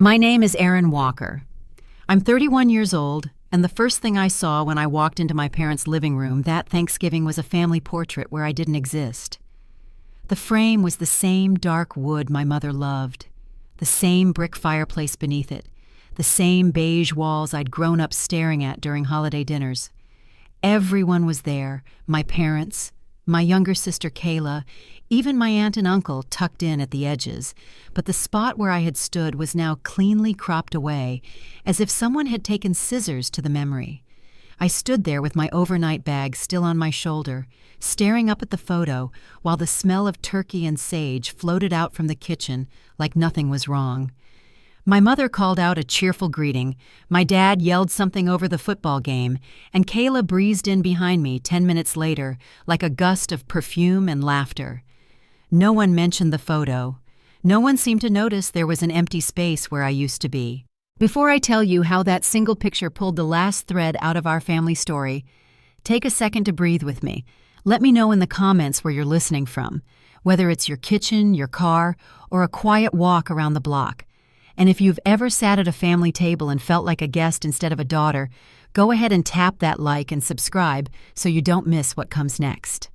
My name is Erin Walker. I'm 31 years old, and the first thing I saw when I walked into my parents' living room that Thanksgiving was a family portrait where I didn't exist. The frame was the same dark wood my mother loved, the same brick fireplace beneath it, the same beige walls I'd grown up staring at during holiday dinners. Everyone was there, my parents, my younger sister Kayla, even my aunt and uncle tucked in at the edges, but the spot where I had stood was now cleanly cropped away, as if someone had taken scissors to the memory. I stood there with my overnight bag still on my shoulder, staring up at the photo while the smell of turkey and sage floated out from the kitchen like nothing was wrong. My mother called out a cheerful greeting, my dad yelled something over the football game, and Kayla breezed in behind me 10 minutes later like a gust of perfume and laughter. No one mentioned the photo. No one seemed to notice there was an empty space where I used to be. Before I tell you how that single picture pulled the last thread out of our family story, take a second to breathe with me. Let me know in the comments where you're listening from, whether it's your kitchen, your car, or a quiet walk around the block. And if you've ever sat at a family table and felt like a guest instead of a daughter, go ahead and tap that like and subscribe so you don't miss what comes next.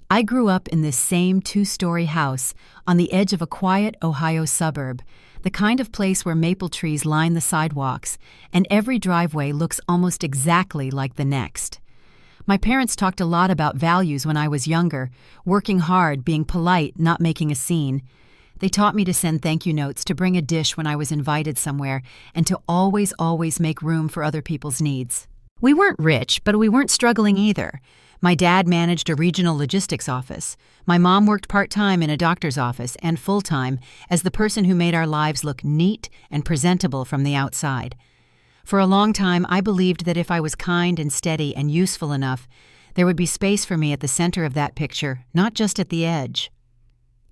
I grew up in this same two-story house on the edge of a quiet Ohio suburb, the kind of place where maple trees line the sidewalks, and every driveway looks almost exactly like the next. My parents talked a lot about values when I was younger, working hard, being polite, not making a scene. They taught me to send thank you notes, to bring a dish when I was invited somewhere, and to always make room for other people's needs. We weren't rich, but we weren't struggling either. My dad managed a regional logistics office. My mom worked part-time in a doctor's office and full-time as the person who made our lives look neat and presentable from the outside. For a long time, I believed that if I was kind and steady and useful enough, there would be space for me at the center of that picture, not just at the edge.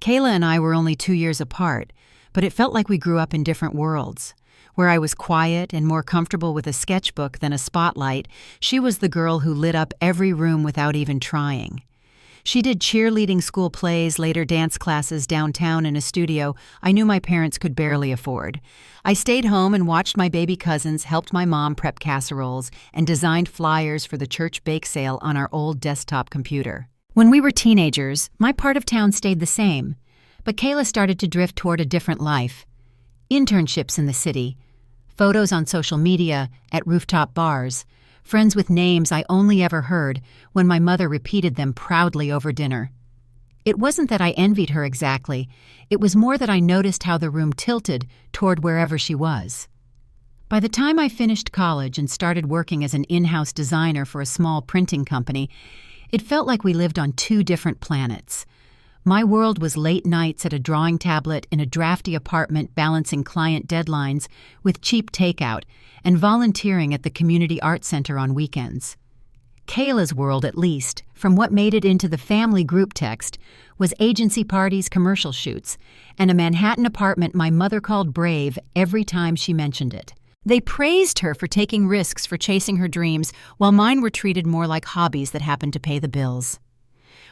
Kayla and I were only 2 years apart, but it felt like we grew up in different worlds. Where I was quiet and more comfortable with a sketchbook than a spotlight, she was the girl who lit up every room without even trying. She did cheerleading school plays, later dance classes downtown in a studio I knew my parents could barely afford. I stayed home and watched my baby cousins, helped my mom prep casseroles, and designed flyers for the church bake sale on our old desktop computer. When we were teenagers, my part of town stayed the same, but Kayla started to drift toward a different life. Internships in the city, photos on social media, at rooftop bars, friends with names I only ever heard when my mother repeated them proudly over dinner. It wasn't that I envied her exactly, it was more that I noticed how the room tilted toward wherever she was. By the time I finished college and started working as an in-house designer for a small printing company, it felt like we lived on two different planets. My world was late nights at a drawing tablet in a drafty apartment balancing client deadlines with cheap takeout and volunteering at the community art center on weekends. Kayla's world, at least, from what made it into the family group text, was agency parties, commercial shoots, and a Manhattan apartment my mother called brave every time she mentioned it. They praised her for taking risks, for chasing her dreams, while mine were treated more like hobbies that happened to pay the bills.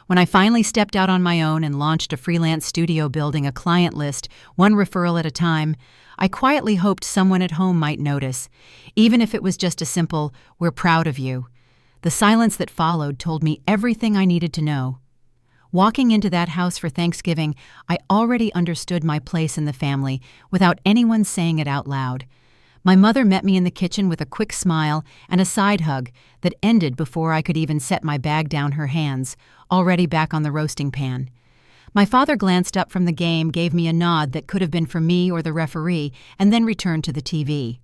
When I finally stepped out on my own and launched a freelance studio building a client list, one referral at a time, I quietly hoped someone at home might notice, even if it was just a simple, "We're proud of you." The silence that followed told me everything I needed to know. Walking into that house for Thanksgiving, I already understood my place in the family without anyone saying it out loud. My mother met me in the kitchen with a quick smile and a side hug that ended before I could even set my bag down her hands, already back on the roasting pan. My father glanced up from the game, gave me a nod that could have been for me or the referee, and then returned to the TV.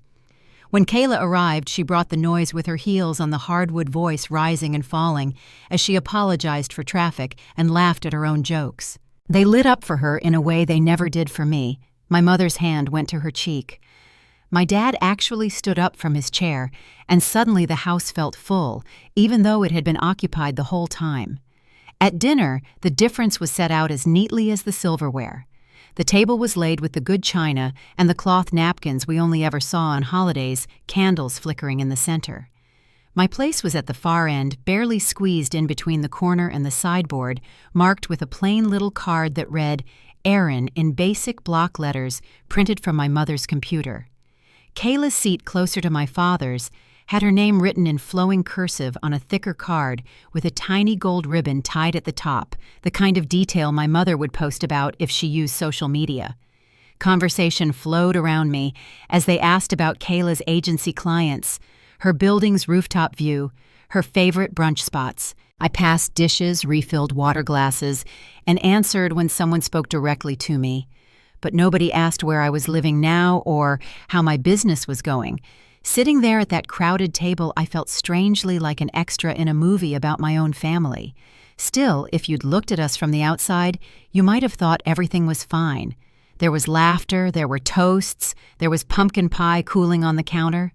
When Kayla arrived, she brought the noise with her heels on the hardwood voice rising and falling as she apologized for traffic and laughed at her own jokes. They lit up for her in a way they never did for me. My mother's hand went to her cheek. My dad actually stood up from his chair, and suddenly the house felt full, even though it had been occupied the whole time. At dinner, the difference was set out as neatly as the silverware. The table was laid with the good china and the cloth napkins we only ever saw on holidays, candles flickering in the center. My place was at the far end, barely squeezed in between the corner and the sideboard, marked with a plain little card that read, Erin in basic block letters printed from my mother's computer. Kayla's seat closer to my father's had her name written in flowing cursive on a thicker card with a tiny gold ribbon tied at the top, the kind of detail my mother would post about if she used social media. Conversation flowed around me as they asked about Kayla's agency clients, her building's rooftop view, her favorite brunch spots. I passed dishes, refilled water glasses, and answered when someone spoke directly to me. But nobody asked where I was living now or how my business was going. Sitting there at that crowded table, I felt strangely like an extra in a movie about my own family. Still, if you'd looked at us from the outside, you might have thought everything was fine. There was laughter, there were toasts, there was pumpkin pie cooling on the counter.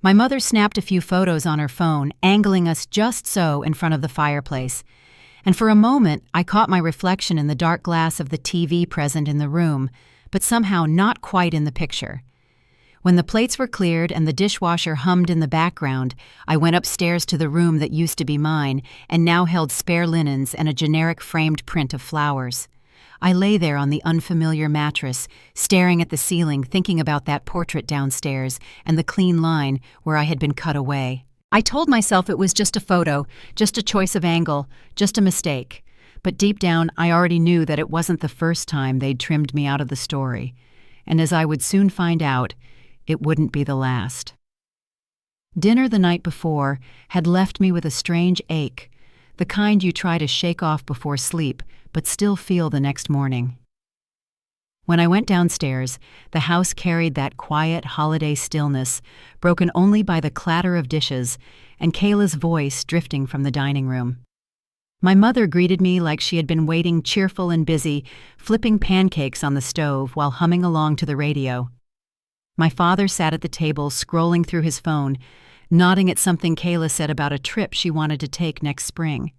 My mother snapped a few photos on her phone, angling us just so in front of the fireplace. And for a moment, I caught my reflection in the dark glass of the TV present in the room, but somehow not quite in the picture. When the plates were cleared and the dishwasher hummed in the background, I went upstairs to the room that used to be mine and now held spare linens and a generic framed print of flowers. I lay there on the unfamiliar mattress, staring at the ceiling, thinking about that portrait downstairs and the clean line where I had been cut away. I told myself it was just a photo, just a choice of angle, just a mistake. But deep down, I already knew that it wasn't the first time they'd trimmed me out of the story. And as I would soon find out, it wouldn't be the last. Dinner the night before had left me with a strange ache, the kind you try to shake off before sleep, but still feel the next morning. When I went downstairs, the house carried that quiet holiday stillness, broken only by the clatter of dishes and Kayla's voice drifting from the dining room. My mother greeted me like she had been waiting, cheerful and busy, flipping pancakes on the stove while humming along to the radio. My father sat at the table, scrolling through his phone, nodding at something Kayla said about a trip she wanted to take next spring.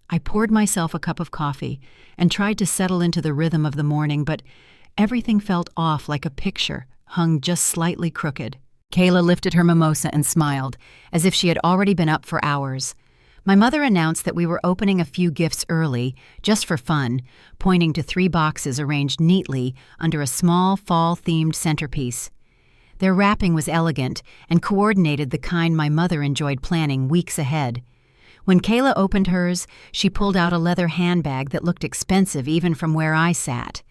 I poured myself a cup of coffee and tried to settle into the rhythm of the morning, but everything felt off, like a picture hung just slightly crooked. Kayla lifted her mimosa and smiled, as if she had already been up for hours. My mother announced that we were opening a few gifts early, just for fun, pointing to 3 boxes arranged neatly under a small fall-themed centerpiece. Their wrapping was elegant and coordinated, the kind my mother enjoyed planning weeks ahead. When Kayla opened hers, she pulled out a leather handbag that looked expensive even from where I sat.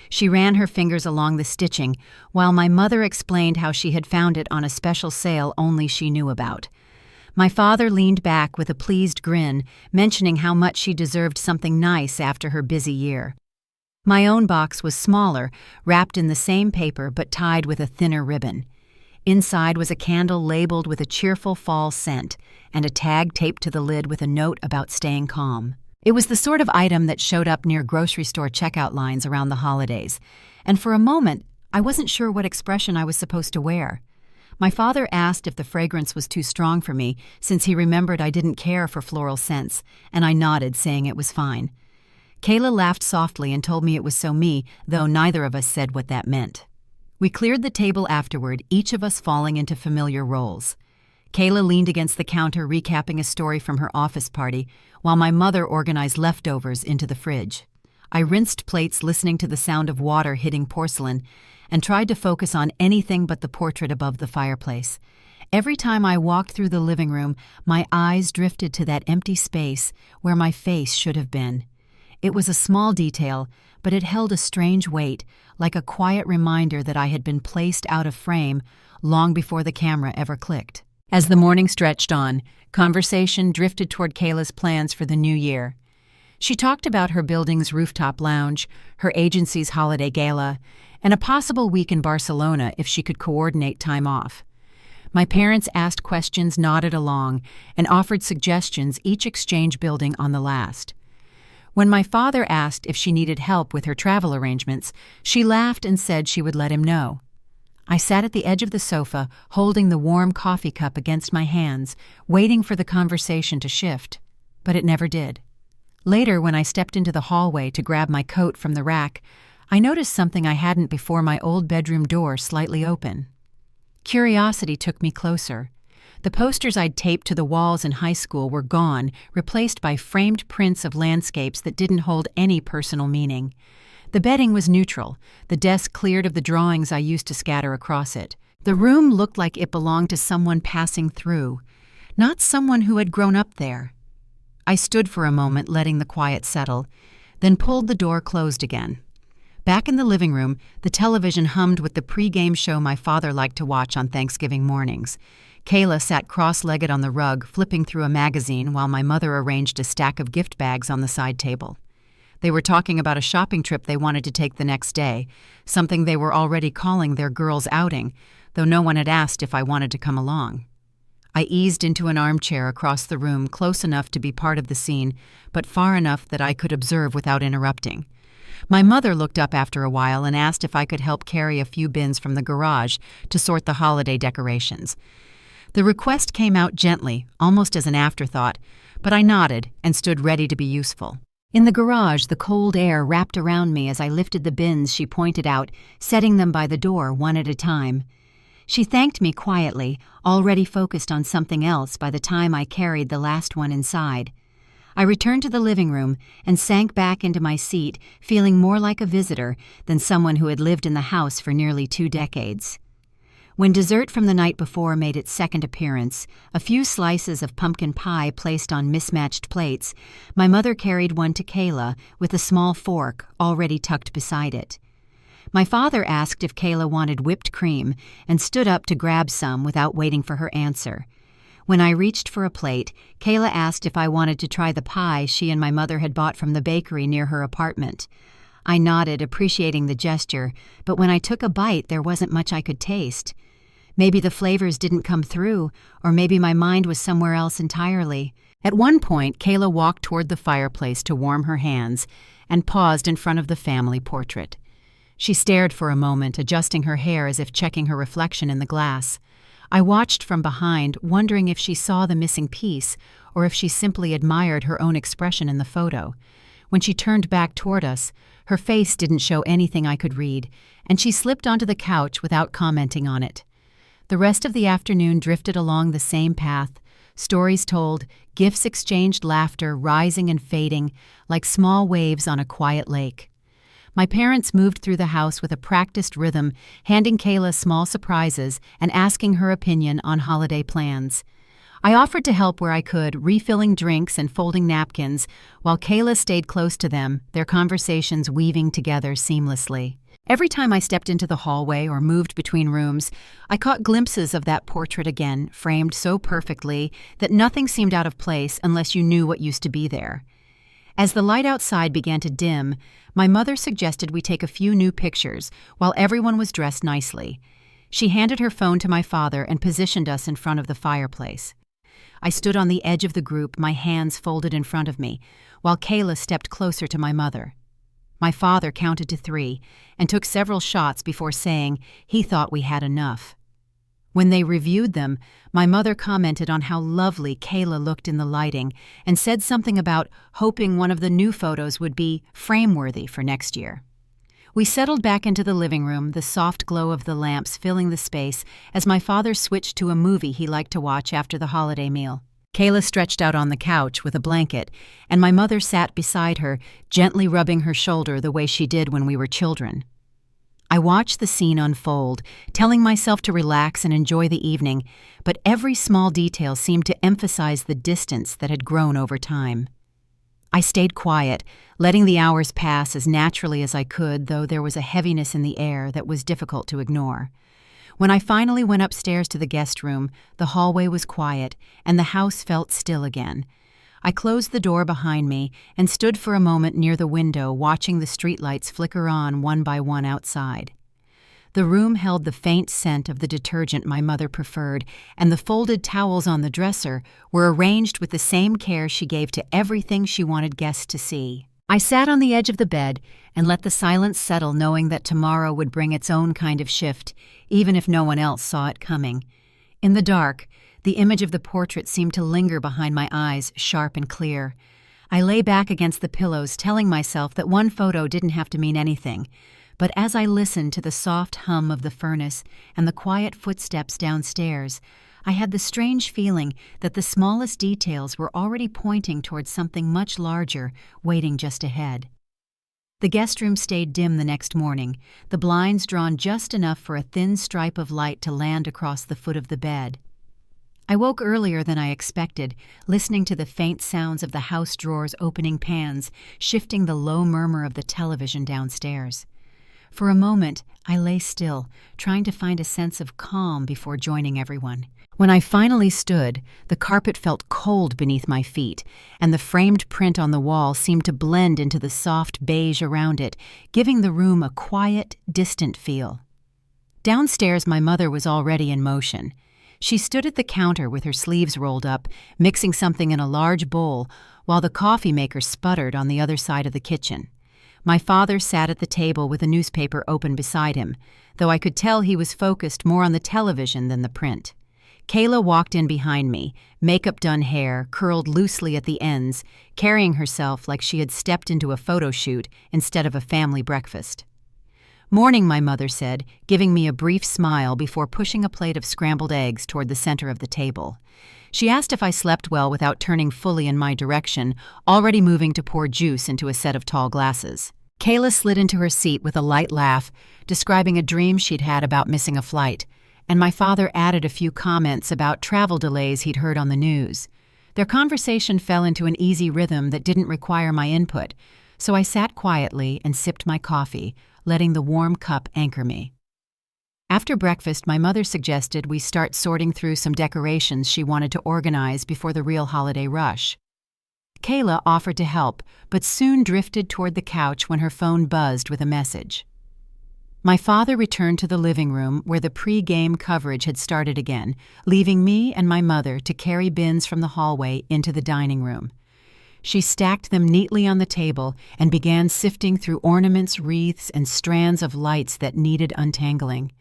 She ran her fingers along the stitching, while my mother explained how she had found it on a special sale only she knew about. My father leaned back with a pleased grin, mentioning how much she deserved something nice after her busy year. My own box was smaller, wrapped in the same paper but tied with a thinner ribbon. Inside was a candle labeled with a cheerful fall scent, and a tag taped to the lid with a note about staying calm. It was the sort of item that showed up near grocery store checkout lines around the holidays, and for a moment, I wasn't sure what expression I was supposed to wear. My father asked if the fragrance was too strong for me, since he remembered I didn't care for floral scents, and I nodded, saying it was fine. Kayla laughed softly and told me it was so me, though neither of us said what that meant. We cleared the table afterward, each of us falling into familiar roles. Kayla leaned against the counter, recapping a story from her office party, while my mother organized leftovers into the fridge. I rinsed plates, listening to the sound of water hitting porcelain, and tried to focus on anything but the portrait above the fireplace. Every time I walked through the living room, my eyes drifted to that empty space where my face should have been. It was a small detail, but it held a strange weight, like a quiet reminder that I had been placed out of frame long before the camera ever clicked. As the morning stretched on, conversation drifted toward Kayla's plans for the new year. She talked about her building's rooftop lounge, her agency's holiday gala, and a possible week in Barcelona if she could coordinate time off. My parents asked questions, nodded along, and offered suggestions, each exchange building on the last. When my father asked if she needed help with her travel arrangements, she laughed and said she would let him know. I sat at the edge of the sofa, holding the warm coffee cup against my hands, waiting for the conversation to shift, but it never did. Later, when I stepped into the hallway to grab my coat from the rack, I noticed something I hadn't before: my old bedroom door slightly open. Curiosity took me closer. The posters I'd taped to the walls in high school were gone, replaced by framed prints of landscapes that didn't hold any personal meaning. The bedding was neutral, the desk cleared of the drawings I used to scatter across it. The room looked like it belonged to someone passing through, not someone who had grown up there. I stood for a moment, letting the quiet settle, then pulled the door closed again. Back in the living room, the television hummed with the pre-game show my father liked to watch on Thanksgiving mornings. Kayla sat cross-legged on the rug, flipping through a magazine while my mother arranged a stack of gift bags on the side table. They were talking about a shopping trip they wanted to take the next day, something they were already calling their girls' outing, though no one had asked if I wanted to come along. I eased into an armchair across the room, close enough to be part of the scene, but far enough that I could observe without interrupting. My mother looked up after a while and asked if I could help carry a few bins from the garage to sort the holiday decorations. The request came out gently, almost as an afterthought, but I nodded and stood ready to be useful. In the garage, the cold air wrapped around me as I lifted the bins she pointed out, setting them by the door one at a time. She thanked me quietly, already focused on something else by the time I carried the last one inside. I returned to the living room and sank back into my seat, feeling more like a visitor than someone who had lived in the house for nearly 2 decades. When dessert from the night before made its second appearance, a few slices of pumpkin pie placed on mismatched plates, my mother carried one to Kayla with a small fork already tucked beside it. My father asked if Kayla wanted whipped cream and stood up to grab some without waiting for her answer. When I reached for a plate, Kayla asked if I wanted to try the pie she and my mother had bought from the bakery near her apartment. I nodded, appreciating the gesture, but when I took a bite, there wasn't much I could taste. Maybe the flavors didn't come through, or maybe my mind was somewhere else entirely. At one point, Kayla walked toward the fireplace to warm her hands and paused in front of the family portrait. She stared for a moment, adjusting her hair as if checking her reflection in the glass. I watched from behind, wondering if she saw the missing piece or if she simply admired her own expression in the photo. When she turned back toward us, her face didn't show anything I could read, and she slipped onto the couch without commenting on it. The rest of the afternoon drifted along the same path, stories told, gifts exchanged, laughter rising and fading like small waves on a quiet lake. My parents moved through the house with a practiced rhythm, handing Kayla small surprises and asking her opinion on holiday plans. I offered to help where I could, refilling drinks and folding napkins, while Kayla stayed close to them, their conversations weaving together seamlessly. Every time I stepped into the hallway or moved between rooms, I caught glimpses of that portrait again, framed so perfectly that nothing seemed out of place unless you knew what used to be there. As the light outside began to dim, my mother suggested we take a few new pictures while everyone was dressed nicely. She handed her phone to my father and positioned us in front of the fireplace. I stood on the edge of the group, my hands folded in front of me, while Kayla stepped closer to my mother. My father counted to 3 and took several shots before saying he thought we had enough. When they reviewed them, my mother commented on how lovely Kayla looked in the lighting and said something about hoping one of the new photos would be frame-worthy for next year. We settled back into the living room, the soft glow of the lamps filling the space as my father switched to a movie he liked to watch after the holiday meal. Kayla stretched out on the couch with a blanket, and my mother sat beside her, gently rubbing her shoulder the way she did when we were children. I watched the scene unfold, telling myself to relax and enjoy the evening, but every small detail seemed to emphasize the distance that had grown over time. I stayed quiet, letting the hours pass as naturally as I could, though there was a heaviness in the air that was difficult to ignore. When I finally went upstairs to the guest room, the hallway was quiet, and the house felt still again. I closed the door behind me and stood for a moment near the window, watching the streetlights flicker on one by one outside. The room held the faint scent of the detergent my mother preferred, and the folded towels on the dresser were arranged with the same care she gave to everything she wanted guests to see. I sat on the edge of the bed and let the silence settle, knowing that tomorrow would bring its own kind of shift, even if no one else saw it coming. In the dark, the image of the portrait seemed to linger behind my eyes, sharp and clear. I lay back against the pillows, telling myself that one photo didn't have to mean anything. But as I listened to the soft hum of the furnace and the quiet footsteps downstairs, I had the strange feeling that the smallest details were already pointing towards something much larger, waiting just ahead. The guest room stayed dim the next morning, the blinds drawn just enough for a thin stripe of light to land across the foot of the bed. I woke earlier than I expected, listening to the faint sounds of the house drawers opening pans, shifting the low murmur of the television downstairs. For a moment, I lay still, trying to find a sense of calm before joining everyone. When I finally stood, the carpet felt cold beneath my feet, and the framed print on the wall seemed to blend into the soft beige around it, giving the room a quiet, distant feel. Downstairs, my mother was already in motion. She stood at the counter with her sleeves rolled up, mixing something in a large bowl, while the coffee maker sputtered on the other side of the kitchen. My father sat at the table with a newspaper open beside him, though I could tell he was focused more on the television than the print. Kayla walked in behind me, makeup-done hair curled loosely at the ends, carrying herself like she had stepped into a photo shoot instead of a family breakfast. "Morning," my mother said, giving me a brief smile before pushing a plate of scrambled eggs toward the center of the table. She asked if I slept well without turning fully in my direction, already moving to pour juice into a set of tall glasses. Kayla slid into her seat with a light laugh, describing a dream she'd had about missing a flight, and my father added a few comments about travel delays he'd heard on the news. Their conversation fell into an easy rhythm that didn't require my input, so I sat quietly and sipped my coffee, letting the warm cup anchor me. After breakfast, my mother suggested we start sorting through some decorations she wanted to organize before the real holiday rush. Kayla offered to help, but soon drifted toward the couch when her phone buzzed with a message. My father returned to the living room where the pre-game coverage had started again, leaving me and my mother to carry bins from the hallway into the dining room. She stacked them neatly on the table and began sifting through ornaments, wreaths, and strands of lights that needed untangling.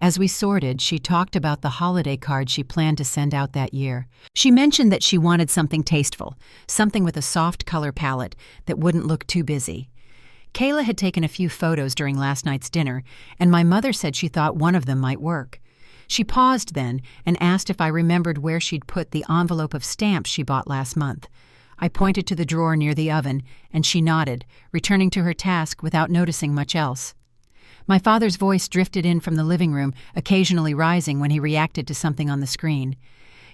As we sorted, she talked about the holiday card she planned to send out that year. She mentioned that she wanted something tasteful, something with a soft color palette that wouldn't look too busy. Kayla had taken a few photos during last night's dinner, and my mother said she thought one of them might work. She paused then and asked if I remembered where she'd put the envelope of stamps she bought last month. I pointed to the drawer near the oven, and she nodded, returning to her task without noticing much else. My father's voice drifted in from the living room, occasionally rising when he reacted to something on the screen.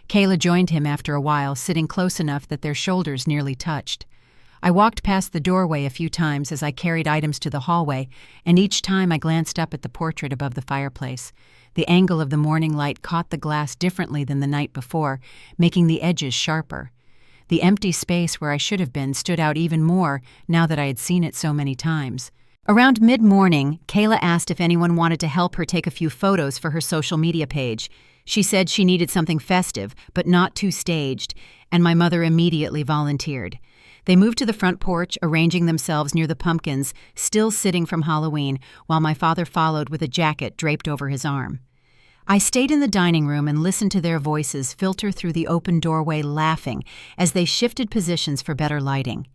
Kayla joined him after a while, sitting close enough that their shoulders nearly touched. I walked past the doorway a few times as I carried items to the hallway, and each time I glanced up at the portrait above the fireplace. The angle of the morning light caught the glass differently than the night before, making the edges sharper. The empty space where I should have been stood out even more now that I had seen it so many times. Around mid-morning, Kayla asked if anyone wanted to help her take a few photos for her social media page. She said she needed something festive, but not too staged, and my mother immediately volunteered. They moved to the front porch, arranging themselves near the pumpkins, still sitting from Halloween, while my father followed with a jacket draped over his arm. I stayed in the dining room and listened to their voices filter through the open doorway, laughing as they shifted positions for better lighting.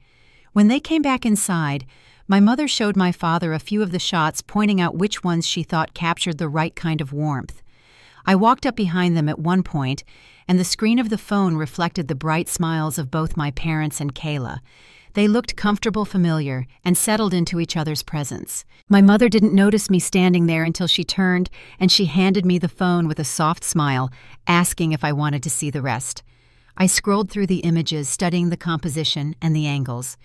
When they came back inside, my mother showed my father a few of the shots, pointing out which ones she thought captured the right kind of warmth. I walked up behind them at one point, and the screen of the phone reflected the bright smiles of both my parents and Kayla. They looked comfortable, familiar, and settled into each other's presence. My mother didn't notice me standing there until she turned, and she handed me the phone with a soft smile, asking if I wanted to see the rest. I scrolled through the images, studying the composition and the angles.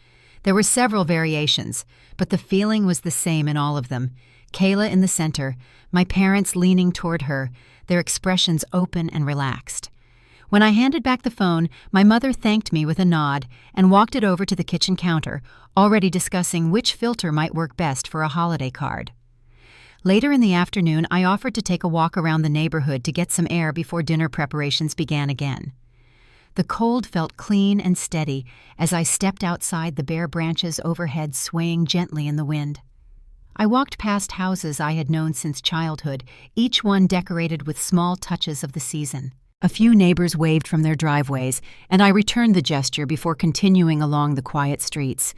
There were several variations, but the feeling was the same in all of them. Kayla in the center, my parents leaning toward her, their expressions open and relaxed. When I handed back the phone, my mother thanked me with a nod and walked it over to the kitchen counter, already discussing which filter might work best for a holiday card. Later in the afternoon, I offered to take a walk around the neighborhood to get some air before dinner preparations began again. The cold felt clean and steady as I stepped outside, the bare branches overhead swaying gently in the wind. I walked past houses I had known since childhood, each one decorated with small touches of the season. A few neighbors waved from their driveways, and I returned the gesture before continuing along the quiet streets.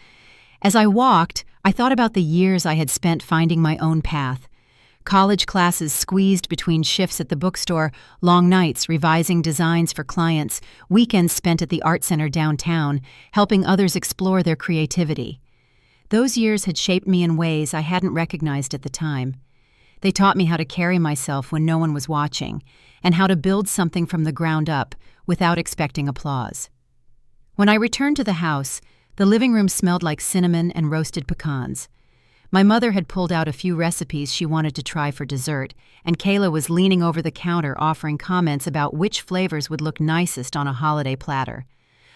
As I walked, I thought about the years I had spent finding my own path. College classes squeezed between shifts at the bookstore, long nights revising designs for clients, weekends spent at the art center downtown, helping others explore their creativity. Those years had shaped me in ways I hadn't recognized at the time. They taught me how to carry myself when no one was watching, and how to build something from the ground up without expecting applause. When I returned to the house, the living room smelled like cinnamon and roasted pecans. My mother had pulled out a few recipes she wanted to try for dessert, and Kayla was leaning over the counter offering comments about which flavors would look nicest on a holiday platter.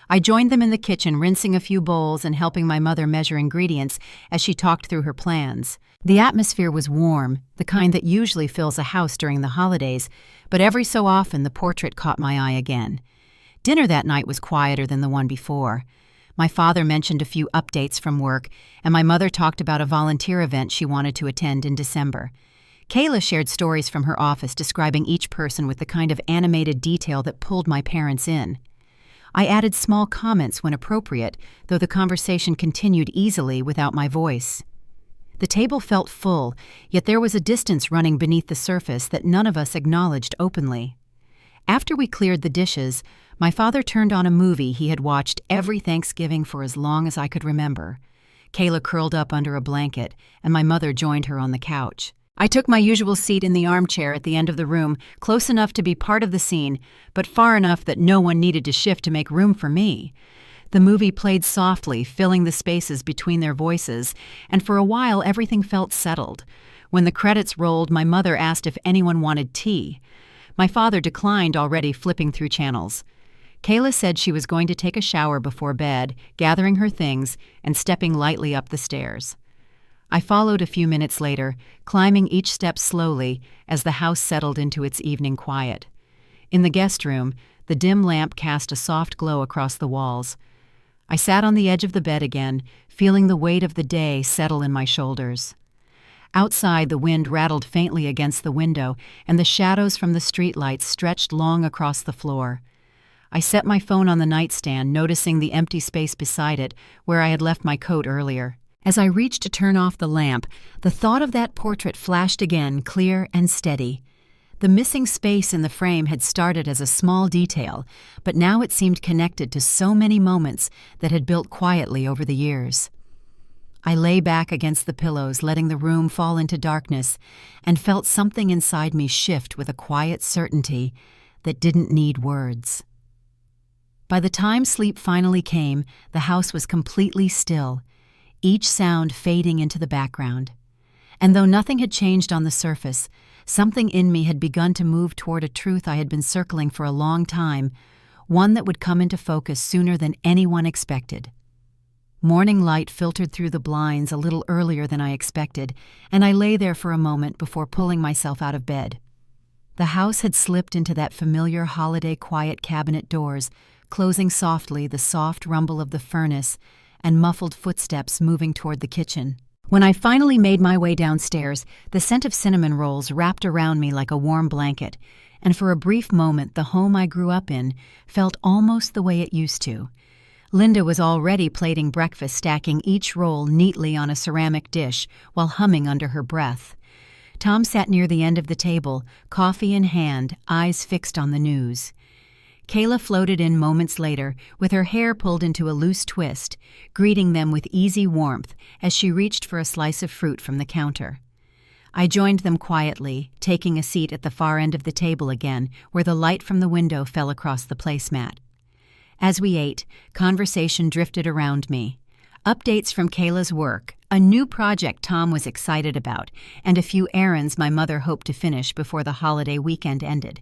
I joined them in the kitchen, rinsing a few bowls and helping my mother measure ingredients as she talked through her plans. The atmosphere was warm, the kind that usually fills a house during the holidays, but every so often the portrait caught my eye again. Dinner that night was quieter than the one before. My father mentioned a few updates from work, and my mother talked about a volunteer event she wanted to attend in December. Kayla shared stories from her office describing each person with the kind of animated detail that pulled my parents in. I added small comments when appropriate, though the conversation continued easily without my voice. The table felt full, yet there was a distance running beneath the surface that none of us acknowledged openly. After we cleared the dishes, my father turned on a movie he had watched every Thanksgiving for as long as I could remember. Kayla curled up under a blanket, and my mother joined her on the couch. I took my usual seat in the armchair at the end of the room, close enough to be part of the scene, but far enough that no one needed to shift to make room for me. The movie played softly, filling the spaces between their voices, and for a while everything felt settled. When the credits rolled, my mother asked if anyone wanted tea. My father declined, already flipping through channels. Kayla said she was going to take a shower before bed, gathering her things and stepping lightly up the stairs. I followed a few minutes later, climbing each step slowly as the house settled into its evening quiet. In the guest room, the dim lamp cast a soft glow across the walls. I sat on the edge of the bed again, feeling the weight of the day settle in my shoulders. Outside, the wind rattled faintly against the window, and the shadows from the streetlights stretched long across the floor. I set my phone on the nightstand, noticing the empty space beside it, where I had left my coat earlier. As I reached to turn off the lamp, the thought of that portrait flashed again, clear and steady. The missing space in the frame had started as a small detail, but now it seemed connected to so many moments that had built quietly over the years. I lay back against the pillows, letting the room fall into darkness, and felt something inside me shift with a quiet certainty that didn't need words. By the time sleep finally came, the house was completely still, each sound fading into the background. And though nothing had changed on the surface, something in me had begun to move toward a truth I had been circling for a long time, one that would come into focus sooner than anyone expected. Morning light filtered through the blinds a little earlier than I expected, and I lay there for a moment before pulling myself out of bed. The house had slipped into that familiar holiday quiet cabinet doors, closing softly, the soft rumble of the furnace and muffled footsteps moving toward the kitchen. When I finally made my way downstairs, the scent of cinnamon rolls wrapped around me like a warm blanket, and for a brief moment the home I grew up in felt almost the way it used to. Linda was already plating breakfast, stacking each roll neatly on a ceramic dish while humming under her breath. Tom sat near the end of the table, coffee in hand, eyes fixed on the news. Kayla floated in moments later, with her hair pulled into a loose twist, greeting them with easy warmth as she reached for a slice of fruit from the counter. I joined them quietly, taking a seat at the far end of the table again, where the light from the window fell across the placemat. As we ate, conversation drifted around me. Updates from Kayla's work, a new project Tom was excited about, and a few errands my mother hoped to finish before the holiday weekend ended.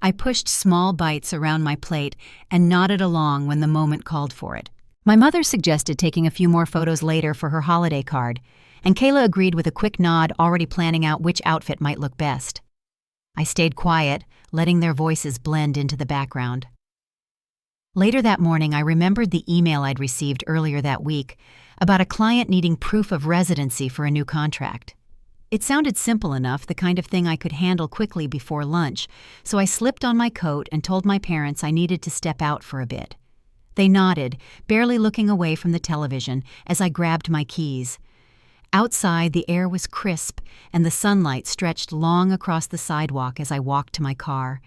I pushed small bites around my plate and nodded along when the moment called for it. My mother suggested taking a few more photos later for her holiday card, and Kayla agreed with a quick nod, already planning out which outfit might look best. I stayed quiet, letting their voices blend into the background. Later that morning, I remembered the email I'd received earlier that week about a client needing proof of residency for a new contract. It sounded simple enough, the kind of thing I could handle quickly before lunch, so I slipped on my coat and told my parents I needed to step out for a bit. They nodded, barely looking away from the television as I grabbed my keys. Outside, the air was crisp, and the sunlight stretched long across the sidewalk as I walked to my car.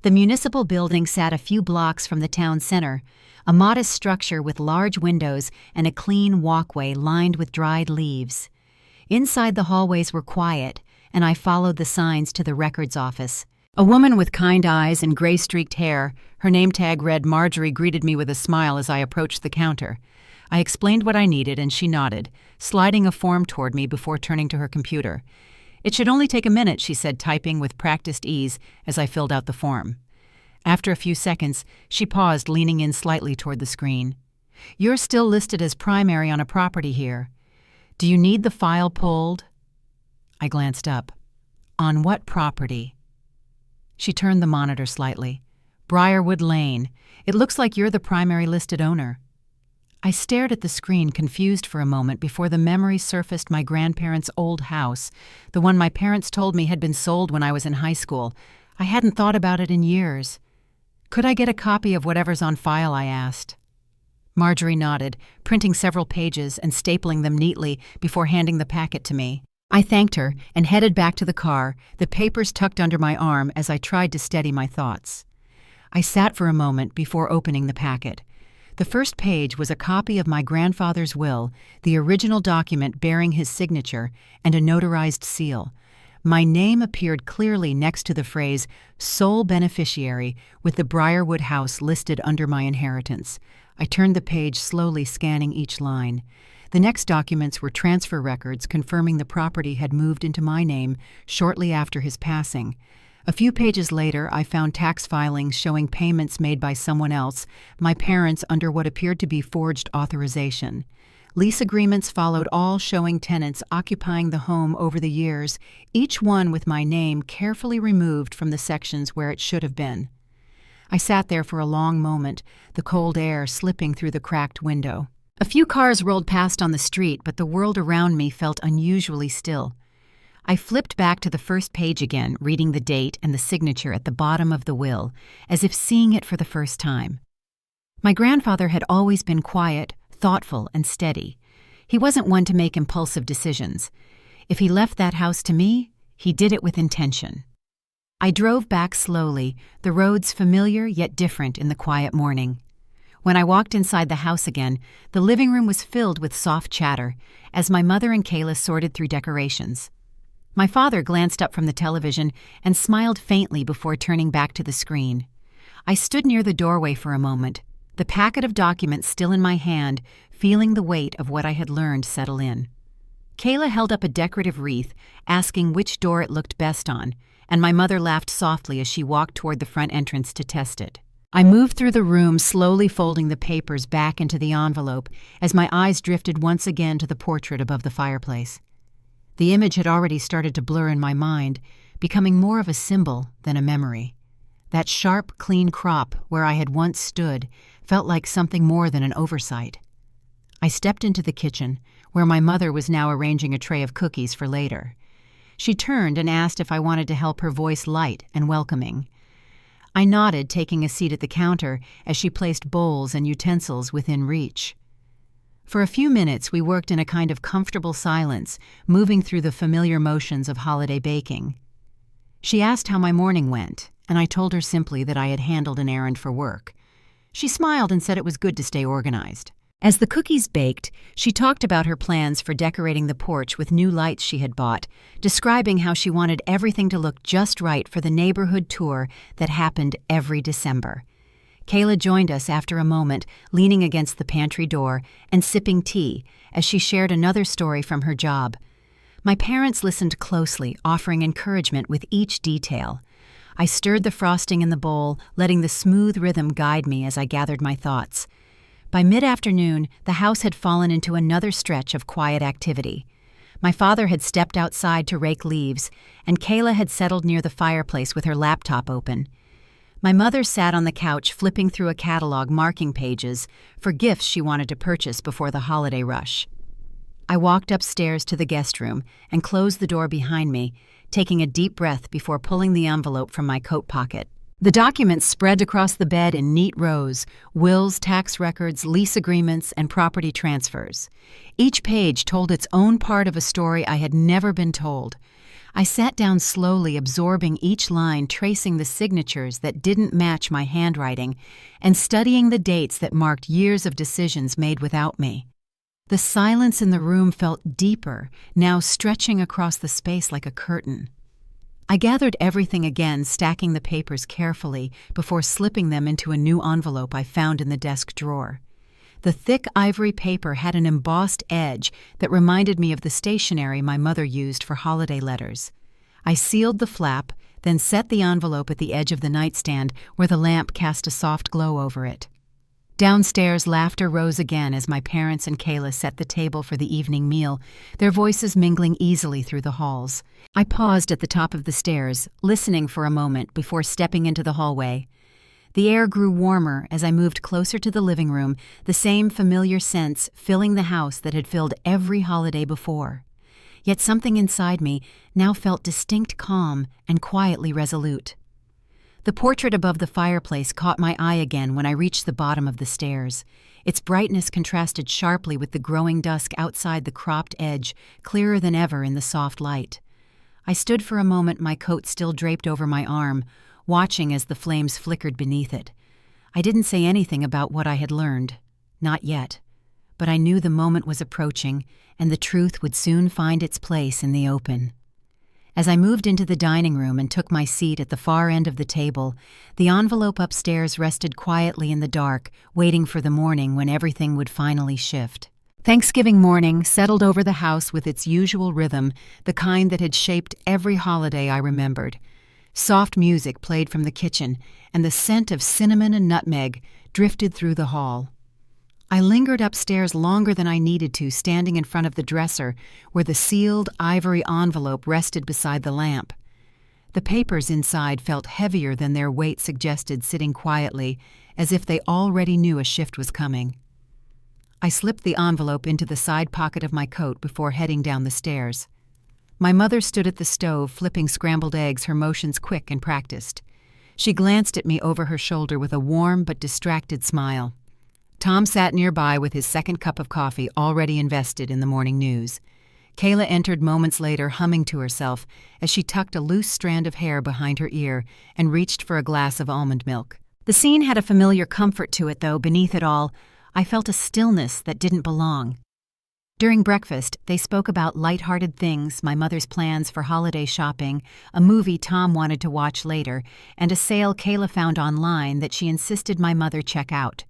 The municipal building sat a few blocks from the town center, a modest structure with large windows and a clean walkway lined with dried leaves. Inside, the hallways were quiet, and I followed the signs to the records office. A woman with kind eyes and gray-streaked hair, her name tag read Marjorie, greeted me with a smile as I approached the counter. I explained what I needed, and she nodded, sliding a form toward me before turning to her computer. "It should only take a minute," she said, typing with practiced ease as I filled out the form. After a few seconds, she paused, leaning in slightly toward the screen. "You're still listed as primary on a property here. Do you need the file pulled?" I glanced up. "On what property?" She turned the monitor slightly. "Briarwood Lane. It looks like you're the primary listed owner." I stared at the screen, confused for a moment, before the memory surfaced. My grandparents' old house, the one my parents told me had been sold when I was in high school. I hadn't thought about it in years. "Could I get a copy of whatever's on file?" I asked. Marjorie nodded, printing several pages and stapling them neatly before handing the packet to me. I thanked her and headed back to the car, the papers tucked under my arm as I tried to steady my thoughts. I sat for a moment before opening the packet. The first page was a copy of my grandfather's will, the original document bearing his signature, and a notarized seal. My name appeared clearly next to the phrase "sole beneficiary," with the Briarwood house listed under my inheritance. I turned the page, slowly scanning each line. The next documents were transfer records confirming the property had moved into my name shortly after his passing. A few pages later, I found tax filings showing payments made by someone else, my parents, under what appeared to be forged authorization. Lease agreements followed, all showing tenants occupying the home over the years, each one with my name carefully removed from the sections where it should have been. I sat there for a long moment, the cold air slipping through the cracked window. A few cars rolled past on the street, but the world around me felt unusually still. I flipped back to the first page again, reading the date and the signature at the bottom of the will, as if seeing it for the first time. My grandfather had always been quiet, thoughtful, and steady. He wasn't one to make impulsive decisions. If he left that house to me, he did it with intention. I drove back slowly, the roads familiar yet different in the quiet morning. When I walked inside the house again, the living room was filled with soft chatter as my mother and Kayla sorted through decorations. My father glanced up from the television and smiled faintly before turning back to the screen. I stood near the doorway for a moment, the packet of documents still in my hand, feeling the weight of what I had learned settle in. Kayla held up a decorative wreath, asking which door it looked best on, and my mother laughed softly as she walked toward the front entrance to test it. I moved through the room, slowly folding the papers back into the envelope as my eyes drifted once again to the portrait above the fireplace. The image had already started to blur in my mind, becoming more of a symbol than a memory. That sharp, clean crop where I had once stood felt like something more than an oversight. I stepped into the kitchen, where my mother was now arranging a tray of cookies for later. She turned and asked if I wanted to help, her voice light and welcoming. I nodded, taking a seat at the counter as she placed bowls and utensils within reach. For a few minutes, we worked in a kind of comfortable silence, moving through the familiar motions of holiday baking. She asked how my morning went, and I told her simply that I had handled an errand for work. She smiled and said it was good to stay organized. As the cookies baked, she talked about her plans for decorating the porch with new lights she had bought, describing how she wanted everything to look just right for the neighborhood tour that happened every December. Kayla joined us after a moment, leaning against the pantry door and sipping tea as she shared another story from her job. My parents listened closely, offering encouragement with each detail. I stirred the frosting in the bowl, letting the smooth rhythm guide me as I gathered my thoughts. By mid-afternoon, the house had fallen into another stretch of quiet activity. My father had stepped outside to rake leaves, and Kayla had settled near the fireplace with her laptop open. My mother sat on the couch flipping through a catalog, marking pages for gifts she wanted to purchase before the holiday rush. I walked upstairs to the guest room and closed the door behind me, taking a deep breath before pulling the envelope from my coat pocket. The documents spread across the bed in neat rows: wills, tax records, lease agreements, and property transfers. Each page told its own part of a story I had never been told. I sat down slowly, absorbing each line, tracing the signatures that didn't match my handwriting, and studying the dates that marked years of decisions made without me. The silence in the room felt deeper, now stretching across the space like a curtain. I gathered everything again, stacking the papers carefully before slipping them into a new envelope I found in the desk drawer. The thick ivory paper had an embossed edge that reminded me of the stationery my mother used for holiday letters. I sealed the flap, then set the envelope at the edge of the nightstand where the lamp cast a soft glow over it. Downstairs, laughter rose again as my parents and Kayla set the table for the evening meal, their voices mingling easily through the halls. I paused at the top of the stairs, listening for a moment before stepping into the hallway. The air grew warmer as I moved closer to the living room, the same familiar sense filling the house that had filled every holiday before. Yet something inside me now felt distinct calm and quietly resolute. The portrait above the fireplace caught my eye again when I reached the bottom of the stairs. Its brightness contrasted sharply with the growing dusk outside the cropped edge, clearer than ever in the soft light. I stood for a moment, my coat still draped over my arm, watching as the flames flickered beneath it. I didn't say anything about what I had learned. Not yet. But I knew the moment was approaching, and the truth would soon find its place in the open. As I moved into the dining room and took my seat at the far end of the table, the envelope upstairs rested quietly in the dark, waiting for the morning when everything would finally shift. Thanksgiving morning settled over the house with its usual rhythm, the kind that had shaped every holiday I remembered. Soft music played from the kitchen, and the scent of cinnamon and nutmeg drifted through the hall. I lingered upstairs longer than I needed to, standing in front of the dresser where the sealed ivory envelope rested beside the lamp. The papers inside felt heavier than their weight suggested, sitting quietly, as if they already knew a shift was coming. I slipped the envelope into the side pocket of my coat before heading down the stairs. My mother stood at the stove, flipping scrambled eggs, her motions quick and practiced. She glanced at me over her shoulder with a warm but distracted smile. Tom sat nearby with his second cup of coffee, already invested in the morning news. Kayla entered moments later, humming to herself as she tucked a loose strand of hair behind her ear and reached for a glass of almond milk. The scene had a familiar comfort to it, though beneath it all, I felt a stillness that didn't belong. During breakfast, they spoke about light-hearted things, my mother's plans for holiday shopping, a movie Tom wanted to watch later, and a sale Kayla found online that she insisted my mother check out.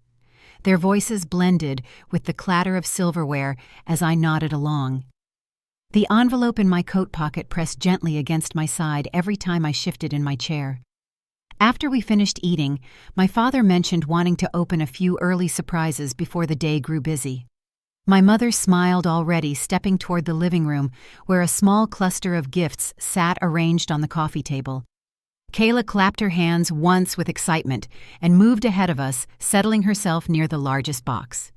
Their voices blended with the clatter of silverware as I nodded along. The envelope in my coat pocket pressed gently against my side every time I shifted in my chair. After we finished eating, my father mentioned wanting to open a few early surprises before the day grew busy. My mother smiled already, stepping toward the living room where a small cluster of gifts sat arranged on the coffee table. Kayla clapped her hands once with excitement and moved ahead of us, settling herself near the largest box.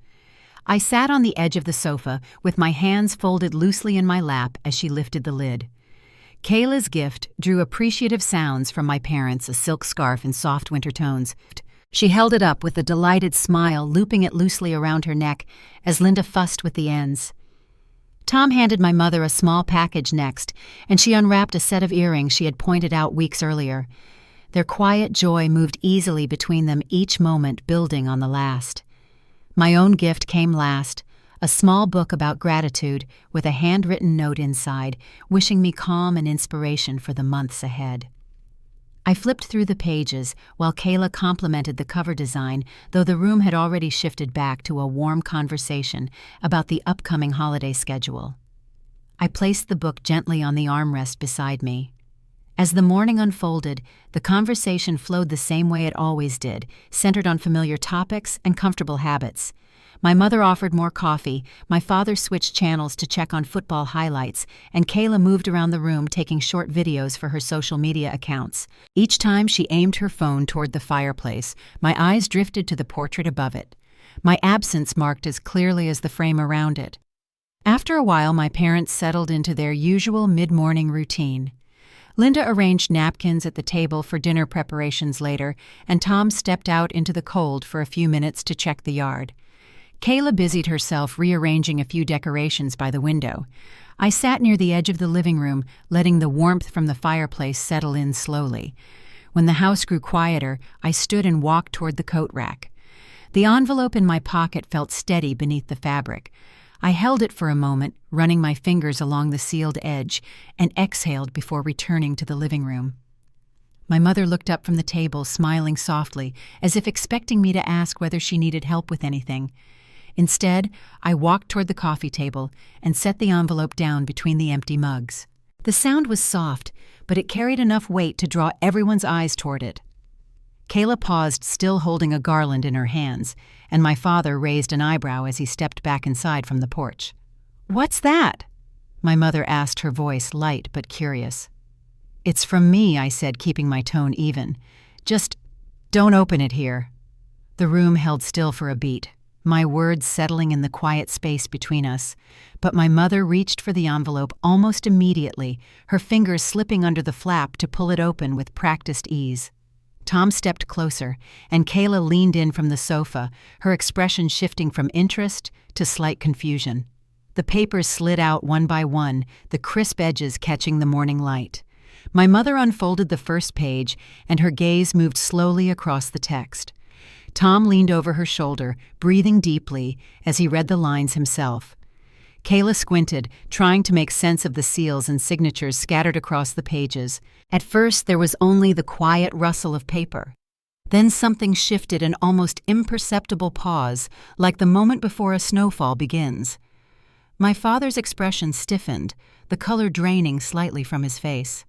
I sat on the edge of the sofa with my hands folded loosely in my lap as she lifted the lid. Kayla's gift drew appreciative sounds from my parents, a silk scarf in soft winter tones. She held it up with a delighted smile, looping it loosely around her neck as Linda fussed with the ends. Tom handed my mother a small package next, and she unwrapped a set of earrings she had pointed out weeks earlier. Their quiet joy moved easily between them, each moment building on the last. My own gift came last, a small book about gratitude with a handwritten note inside, wishing me calm and inspiration for the months ahead. I flipped through the pages while Kayla complimented the cover design, though the room had already shifted back to a warm conversation about the upcoming holiday schedule. I placed the book gently on the armrest beside me. As the morning unfolded, the conversation flowed the same way it always did, centered on familiar topics and comfortable habits. My mother offered more coffee, my father switched channels to check on football highlights, and Kayla moved around the room taking short videos for her social media accounts. Each time she aimed her phone toward the fireplace, my eyes drifted to the portrait above it, my absence marked as clearly as the frame around it. After a while, my parents settled into their usual mid-morning routine. Linda arranged napkins at the table for dinner preparations later, and Tom stepped out into the cold for a few minutes to check the yard. Kayla busied herself rearranging a few decorations by the window. I sat near the edge of the living room, letting the warmth from the fireplace settle in slowly. When the house grew quieter, I stood and walked toward the coat rack. The envelope in my pocket felt steady beneath the fabric. I held it for a moment, running my fingers along the sealed edge, and exhaled before returning to the living room. My mother looked up from the table, smiling softly, as if expecting me to ask whether she needed help with anything. Instead, I walked toward the coffee table and set the envelope down between the empty mugs. The sound was soft, but it carried enough weight to draw everyone's eyes toward it. Kayla paused, still holding a garland in her hands, and my father raised an eyebrow as he stepped back inside from the porch. "What's that?" my mother asked, her voice light but curious. "It's from me," I said, keeping my tone even. "Just don't open it here." The room held still for a beat, my words settling in the quiet space between us, but my mother reached for the envelope almost immediately, her fingers slipping under the flap to pull it open with practiced ease. Tom stepped closer, and Kayla leaned in from the sofa, her expression shifting from interest to slight confusion. The papers slid out one by one, the crisp edges catching the morning light. My mother unfolded the first page, and her gaze moved slowly across the text. Tom leaned over her shoulder, breathing deeply as he read the lines himself. Kayla squinted, trying to make sense of the seals and signatures scattered across the pages. At first, there was only the quiet rustle of paper. Then something shifted, an almost imperceptible pause, like the moment before a snowfall begins. My father's expression stiffened, the color draining slightly from his face.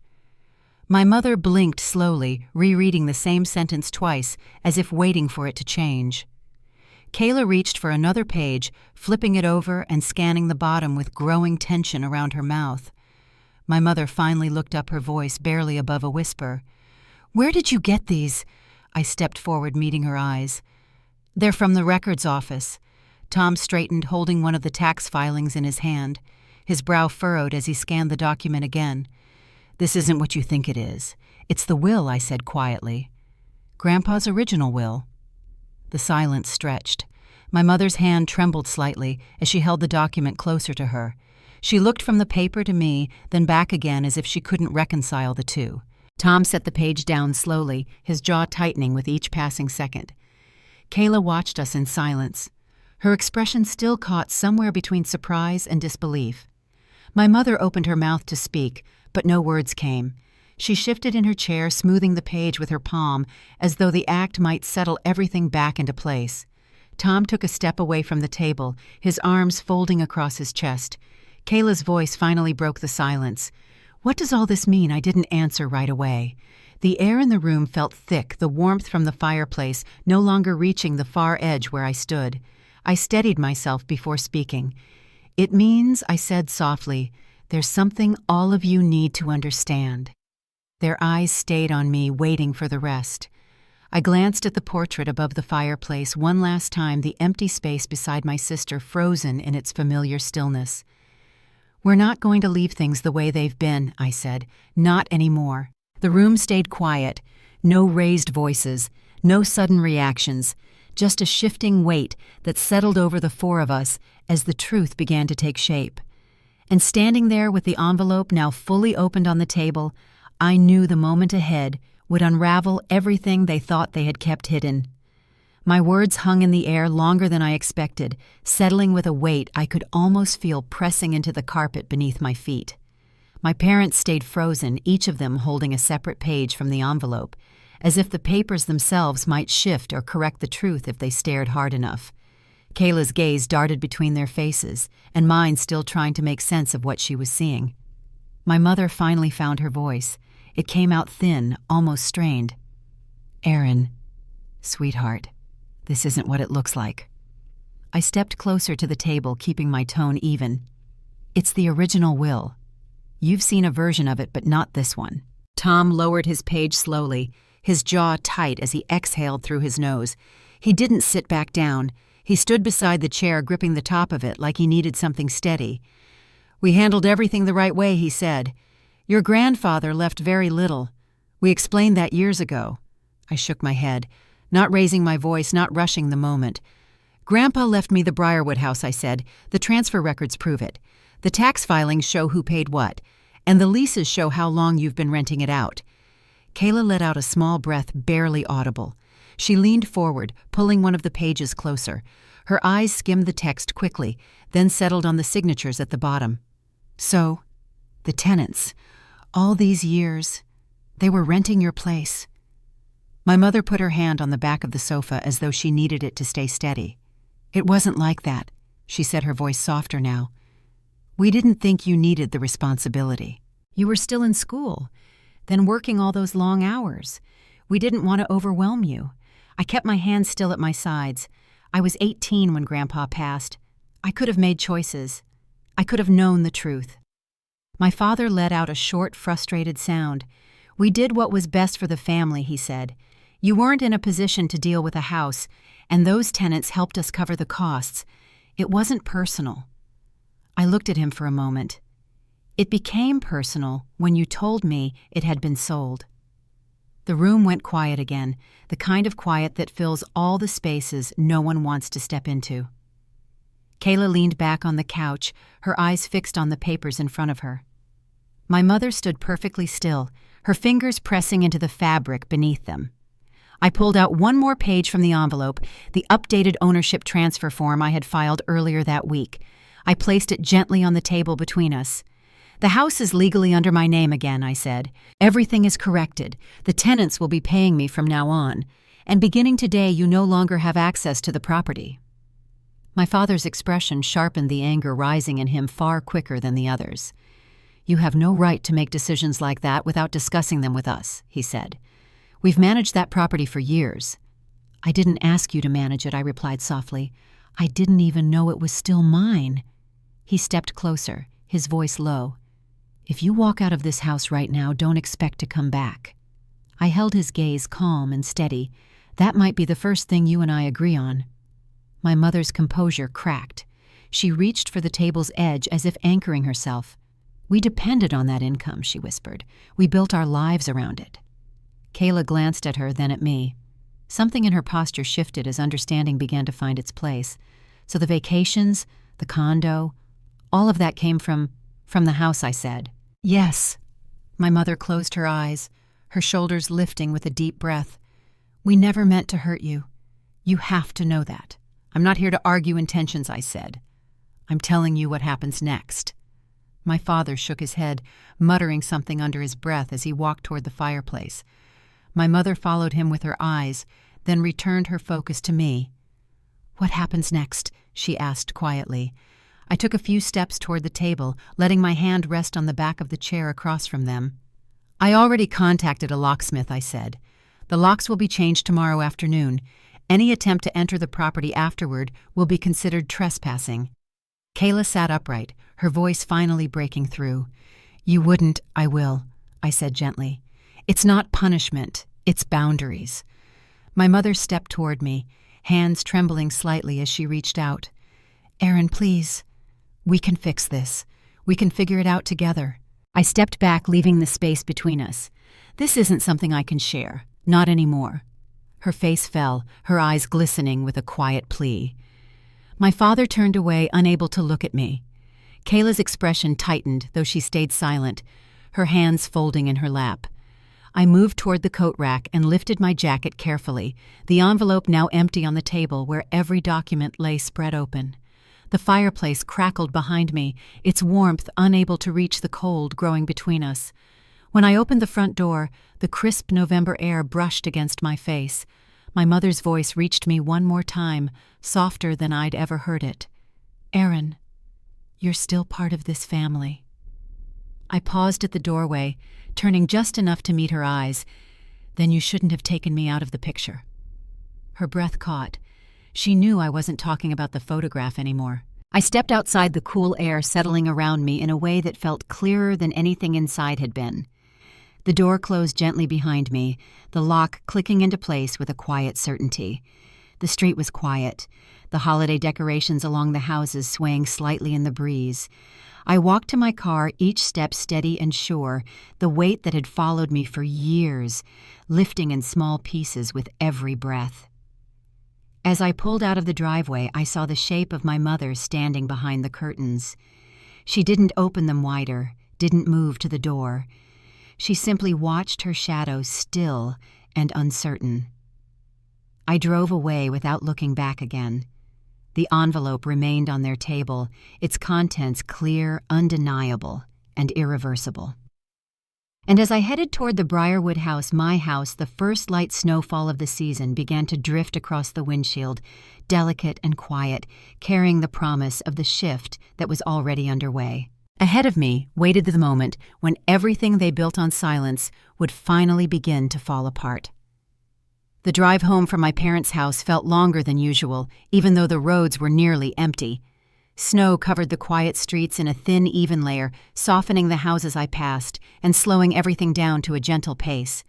My mother blinked slowly, rereading the same sentence twice, as if waiting for it to change. Kayla reached for another page, flipping it over and scanning the bottom with growing tension around her mouth. My mother finally looked up, her voice barely above a whisper. "Where did you get these?" I stepped forward, meeting her eyes. "They're from the records office." Tom straightened, holding one of the tax filings in his hand. His brow furrowed as he scanned the document again. "This isn't what you think it is. It's the will," I said quietly. "Grandpa's original will." The silence stretched. My mother's hand trembled slightly as she held the document closer to her. She looked from the paper to me, then back again as if she couldn't reconcile the two. Tom set the page down slowly, his jaw tightening with each passing second. Kayla watched us in silence. Her expression still caught somewhere between surprise and disbelief. My mother opened her mouth to speak, but no words came. She shifted in her chair, smoothing the page with her palm, as though the act might settle everything back into place. Tom took a step away from the table, his arms folding across his chest. Kayla's voice finally broke the silence. "What does all this mean?" I didn't answer right away. The air in the room felt thick, the warmth from the fireplace no longer reaching the far edge where I stood. I steadied myself before speaking. "It means," I said softly, "there's something all of you need to understand." Their eyes stayed on me, waiting for the rest. I glanced at the portrait above the fireplace one last time, the empty space beside my sister frozen in its familiar stillness. "We're not going to leave things the way they've been," I said. "Not anymore." The room stayed quiet. No raised voices, no sudden reactions, just a shifting weight that settled over the four of us as the truth began to take shape. And standing there with the envelope now fully opened on the table, I knew the moment ahead would unravel everything they thought they had kept hidden. My words hung in the air longer than I expected, settling with a weight I could almost feel pressing into the carpet beneath my feet. My parents stayed frozen, each of them holding a separate page from the envelope, as if the papers themselves might shift or correct the truth if they stared hard enough. Kayla's gaze darted between their faces, and mine still trying to make sense of what she was seeing. My mother finally found her voice. It came out thin, almost strained. "Erin, sweetheart, this isn't what it looks like." I stepped closer to the table, keeping my tone even. "It's the original will. You've seen a version of it, but not this one." Tom lowered his page slowly, his jaw tight as he exhaled through his nose. He didn't sit back down. He stood beside the chair, gripping the top of it like he needed something steady. "We handled everything the right way," he said. Your grandfather left very little. We explained that years ago. I shook my head, not raising my voice, not rushing the moment. Grandpa left me the Briarwood house, I said. The transfer records prove it. The tax filings show who paid what, and the leases show how long you've been renting it out. Kayla let out a small breath, barely audible. She leaned forward, pulling one of the pages closer. Her eyes skimmed the text quickly, then settled on the signatures at the bottom. So, the tenants, all these years, they were renting your place. My mother put her hand on the back of the sofa as though she needed it to stay steady. It wasn't like that, she said, her voice softer now. We didn't think you needed the responsibility. You were still in school, then working all those long hours. We didn't want to overwhelm you. I kept my hands still at my sides. I was 18 when Grandpa passed. I could have made choices. I could have known the truth. My father let out a short, frustrated sound. We did what was best for the family, he said. You weren't in a position to deal with a house, and those tenants helped us cover the costs. It wasn't personal. I looked at him for a moment. It became personal when you told me it had been sold. The room went quiet again, the kind of quiet that fills all the spaces no one wants to step into. Kayla leaned back on the couch, her eyes fixed on the papers in front of her. My mother stood perfectly still, her fingers pressing into the fabric beneath them. I pulled out one more page from the envelope, the updated ownership transfer form I had filed earlier that week. I placed it gently on the table between us. The house is legally under my name again, I said. Everything is corrected. The tenants will be paying me from now on. And beginning today, you no longer have access to the property. My father's expression sharpened the anger rising in him far quicker than the others. You have no right to make decisions like that without discussing them with us, he said. We've managed that property for years. I didn't ask you to manage it, I replied softly. I didn't even know it was still mine. He stepped closer, his voice low. If you walk out of this house right now, don't expect to come back. I held his gaze calm and steady. That might be the first thing you and I agree on. My mother's composure cracked. She reached for the table's edge as if anchoring herself. We depended on that income, she whispered. We built our lives around it. Kayla glanced at her, then at me. Something in her posture shifted as understanding began to find its place. So the vacations, the condo, all of that came from the house, I said. Yes. My mother closed her eyes, her shoulders lifting with a deep breath. We never meant to hurt you. You have to know that. I'm not here to argue intentions, I said. I'm telling you what happens next. My father shook his head, muttering something under his breath as he walked toward the fireplace. My mother followed him with her eyes, then returned her focus to me. What happens next? She asked quietly. I took a few steps toward the table, letting my hand rest on the back of the chair across from them. I already contacted a locksmith, I said. The locks will be changed tomorrow afternoon. Any attempt to enter the property afterward will be considered trespassing. Kayla sat upright, her voice finally breaking through. You wouldn't, I will, I said gently. It's not punishment, it's boundaries. My mother stepped toward me, hands trembling slightly as she reached out. Erin, please. We can fix this. We can figure it out together. I stepped back, leaving the space between us. This isn't something I can share. Not anymore. Her face fell, her eyes glistening with a quiet plea. My father turned away, unable to look at me. Kayla's expression tightened, though she stayed silent, her hands folding in her lap. I moved toward the coat rack and lifted my jacket carefully, the envelope now empty on the table where every document lay spread open. The fireplace crackled behind me, its warmth unable to reach the cold growing between us. When I opened the front door, the crisp November air brushed against my face. My mother's voice reached me one more time, softer than I'd ever heard it. Erin, you're still part of this family. I paused at the doorway, turning just enough to meet her eyes. Then you shouldn't have taken me out of the picture. Her breath caught. She knew I wasn't talking about the photograph anymore. I stepped outside, the cool air settling around me in a way that felt clearer than anything inside had been. The door closed gently behind me, the lock clicking into place with a quiet certainty. The street was quiet, the holiday decorations along the houses swaying slightly in the breeze. I walked to my car, each step steady and sure, the weight that had followed me for years, lifting in small pieces with every breath. As I pulled out of the driveway, I saw the shape of my mother standing behind the curtains. She didn't open them wider, didn't move to the door. She simply watched her shadow, still and uncertain. I drove away without looking back again. The envelope remained on their table, its contents clear, undeniable, and irreversible. And as I headed toward the Briarwood house, my house, the first light snowfall of the season began to drift across the windshield, delicate and quiet, carrying the promise of the shift that was already underway. Ahead of me waited the moment when everything they built on silence would finally begin to fall apart. The drive home from my parents' house felt longer than usual, even though the roads were nearly empty. Snow covered the quiet streets in a thin, even layer, softening the houses I passed and slowing everything down to a gentle pace.